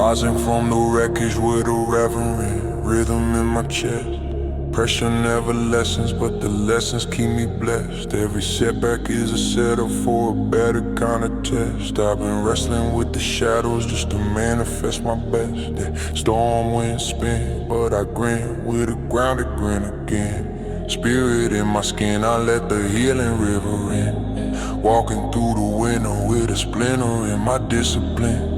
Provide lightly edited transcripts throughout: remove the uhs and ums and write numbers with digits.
Rising from the wreckage with a reverent rhythm in my chest. Pressure never lessens, but the lessons keep me blessed. Every setback is a setup for a better kind of test. I've been wrestling with the shadows just to manifest my best. The storm winds spin, but I grin with a grounded grin again. Spirit in my skin, I let the healing river in. Walking through the winter with a splinter in my discipline.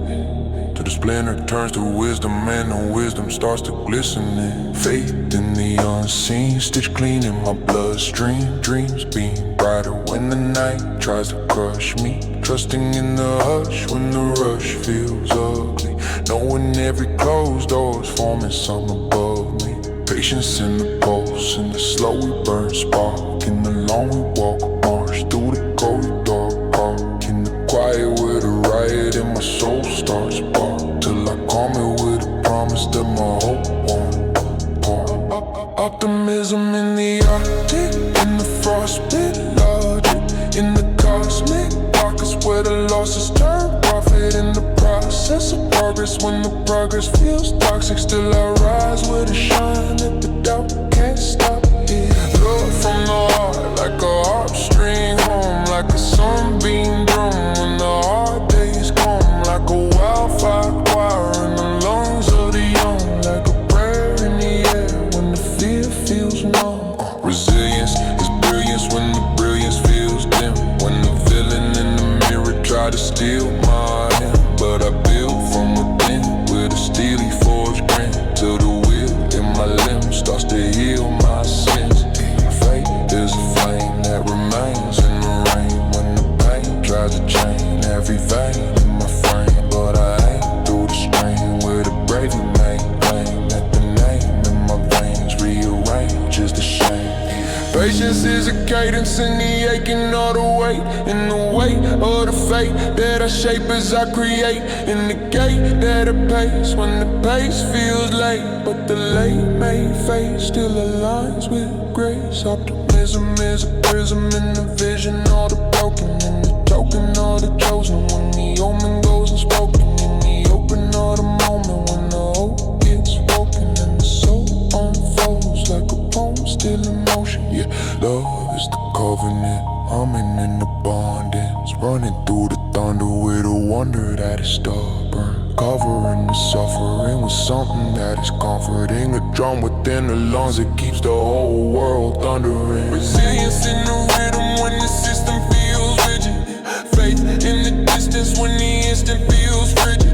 Till the splinter turns to wisdom and the wisdom starts to glisten in. Faith in the unseen, stitched clean in my bloodstream. Dreams beam brighter when the night tries to crush me. Trusting in the hush when the rush feels ugly. Knowing every closed door is forming something above me. Patience in the pulse, in the slow we burn spark. In the long we walk, march through the corridor park. In the quiet with a riot and my soul starts spark. Till I calm it with a promise that my hope won't part. Optimism in the Arctic, in the frostbit logic. In the cosmic pockets where the losses turn profit. In the process of progress when the progress feels toxic. Still I rise with a shine that the doubt can't stop it. Love from the heart like a harp string home. Like a sunbeam drum when the hard days come. Like a wildfire choir in the lungs of the young. Like a prayer in the air when the fear feels numb. Resilience is brilliance when the brilliance feels dim. When the villain in the mirror try to steal my hand. But I build from within with a steely forged grin. Till the will in my limbs starts to heal my sins. Faith is a flame that remains in the rain. When the pain tries to chain every vein in my frame. But I aim through the strain with a brave and claim that the name in my veins rearranges the shame. Patience is a cadence in the aching of the weight. In the weight of the fate that I shape as I create. In the gate that I pace when the pace feels late. But the late made face still aligns with grace. Optimism is a prism in the vision of the broken. In the token of the chosen when the omen goes unspoken. In the open of the moment when the hope gets spoken. And the soul unfolds like a poem still in motion. Yeah, love is the covenant, humming in abundance. Running through the thunder with a wonder that is stubborn. Covering the suffering with something that is comforting. A drum within the lungs that keeps the whole world thundering. Resilience in the rhythm when the system feels rigid. Faith in the distance when the instant feels frigid.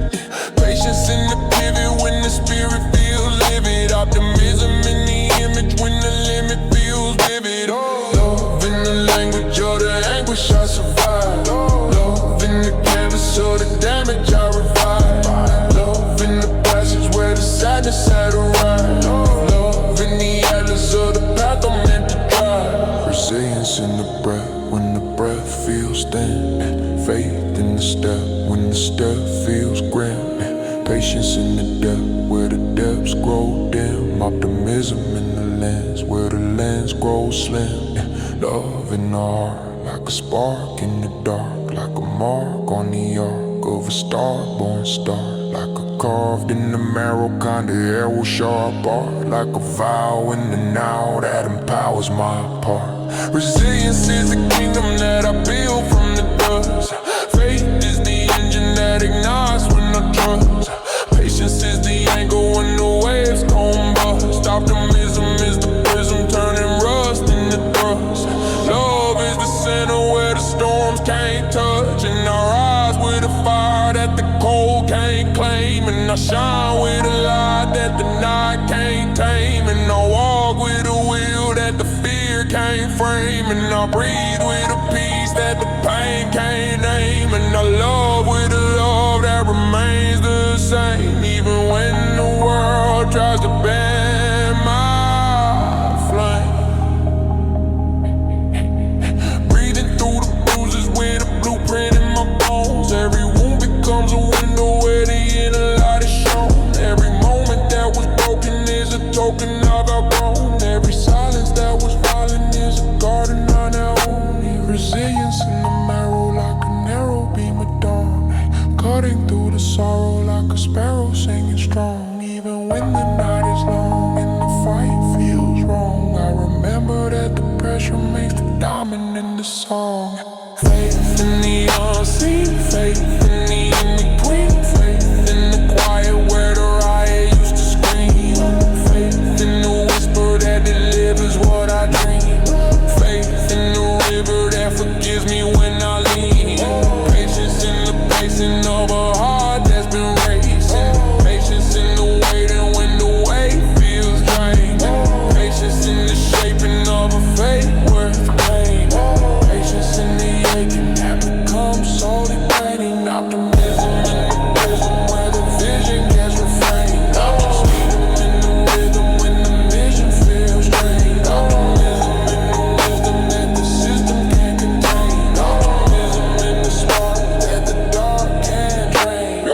Patience in the pivot when the spirit feels livid. Optimism in the image when the limit feels vivid. Love in the language of the anguish I survive. Love in the canvas of the damage I revive. Love in the passage where the sadness had arrived. Love in the atlas of the path I'm meant to drive. Resilience in the breath when the breath feels thin. Faith in the step when the step feels grim. Patience in the depth where the depths grow dim. Optimism in the lens where the lens grows slim. Love in the heart like a spark in the dark. Like a mark on the arc of a star-born star. Like a carved in the marrow kind of arrow sharp art. Like a vow in the now that empowers my part. Resilience is the kingdom that I build from the dust. Faith is the engine that ignites when I trust. Patience is the angle when the waves come bust. Optimism is the prism turning rust into thrust. Love is the center where the storms can't touch. And I rise with a fire that the cold can't claim. And I shine with a light that the night can't tame. And I walk with a will that the fear can't frame. And I breathe with a peace that the pain can't name. And I love with a love that remains the same. Even when the world tries to ban my flame. Breathing through the bruises with a blueprint in my bones. Every wound becomes a window where the inner light is shown. Every moment that was broken is a token I've outgrown. Every silence that was violent is a garden I now own. Resilience in the marrow like an arrow beam of dawn. Cutting through the sorrow like a sparrow singing strong, even when the night is long and the fight feels wrong. I remember that the pressure makes the diamond in the song. Faith in the unseen, faith in the in-between, faith in the quiet where the riot used to scream, faith in the whisper that delivers what I dream, faith in the river that forgives me when I lean, patience in the pacing of a heart that's been racing, patience in the waiting when the weight feels draining, patience in the shaping of a fate worth claiming, patience in the aching that becomes so degrading, optimism in the prism where the vision gets refrained, freedom in the rhythm when the mission feels strained, optimism in the wisdom that the system can't contain, optimism in the spark that the dark can't drain.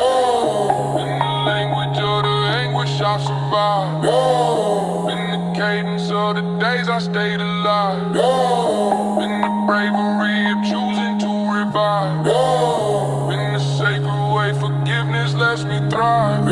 In the language of the anguish I survived, in the cadence of the days I stayed alive, in the bravery of choosing to revive, in the sacred way forgiveness lets me thrive.